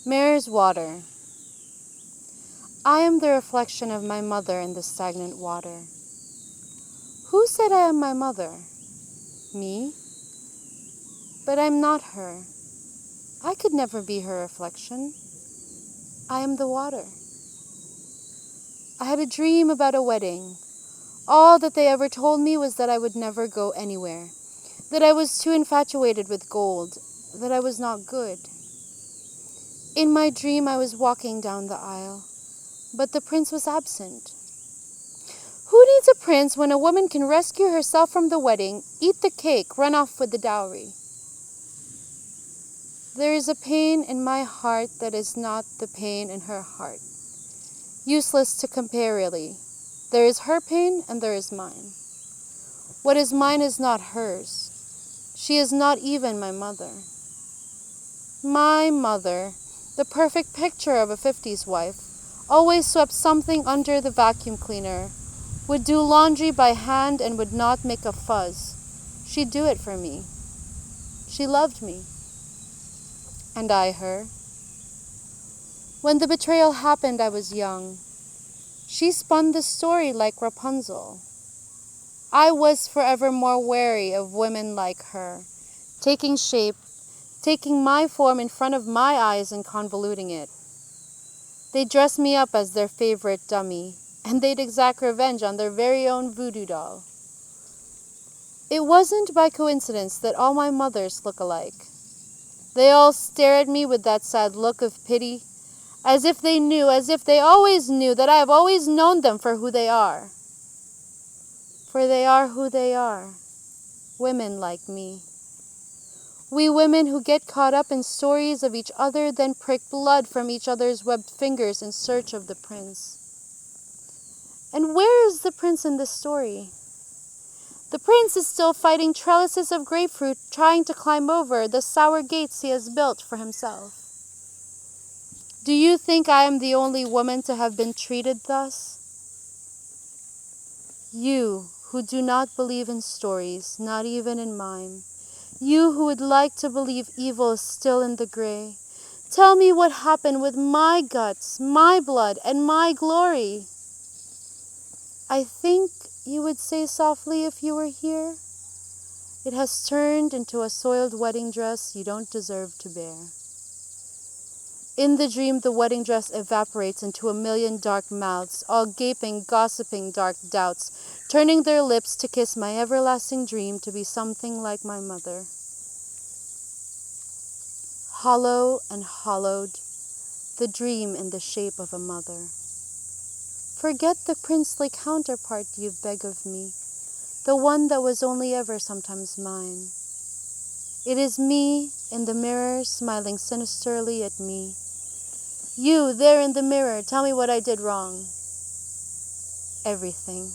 Mare's water. I am the reflection of my mother in the stagnant water. Who said I am my mother? Me? But I'm not her. I could never be her reflection. I am the water. I had a dream about a wedding. All that they ever told me was that I would never go anywhere, that I was too infatuated with gold, that I was not good. In my dream, I was walking down the aisle, but the prince was absent. Who needs a prince when a woman can rescue herself from the wedding, eat the cake, run off with the dowry? There is a pain in my heart that is not the pain in her heart. Useless to compare, really. There is her pain and there is mine. What is mine is not hers. She is not even my mother. My mother, the perfect picture of a 50s wife, always swept something under the vacuum cleaner, would do laundry by hand and would not make a fuss. She'd do it for me. She loved me. And I her. When the betrayal happened, I was young. She spun the story like Rapunzel. I was forever more wary of women like her, taking shape, taking my form in front of my eyes and convoluting it. They dressed me up as their favorite dummy, and they'd exact revenge on their very own voodoo doll. It wasn't by coincidence that all my mothers look alike. They all stare at me with that sad look of pity, as if they knew, as if they always knew that I have always known them for who they are. For they are who they are, women like me. We women who get caught up in stories of each other, then prick blood from each other's webbed fingers in search of the prince. And where is the prince in this story? The prince is still fighting trellises of grapefruit, trying to climb over the sour gates he has built for himself. Do you think I am the only woman to have been treated thus? You who do not believe in stories, not even in mine. You who would like to believe evil is still in the gray. Tell me what happened with my guts, my blood, and my glory. I think you would say softly if you were here, it has turned into a soiled wedding dress you don't deserve to bear. In the dream, the wedding dress evaporates into a million dark mouths, all gaping, gossiping dark doubts, turning their lips to kiss my everlasting dream to be something like my mother. Hollow and hollowed, the dream in the shape of a mother. Forget the princely counterpart you beg of me, the one that was only ever sometimes mine. It is me in the mirror smiling sinisterly at me. You there in the mirror, tell me what I did wrong. Everything.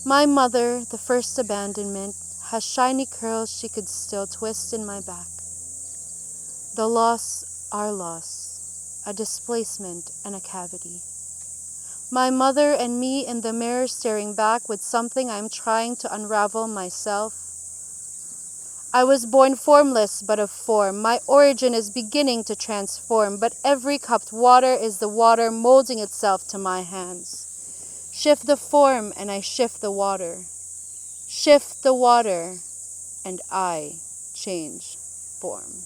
My mother, the first abandonment, has shiny curls she could still twist in my back. The loss, our loss, a displacement and a cavity. My mother and me in the mirror staring back with something I'm trying to unravel myself. I was born formless but of form. My origin is beginning to transform, but every cupped water is the water molding itself to my hands. Shift the form and I shift the water. Shift the water and I change form.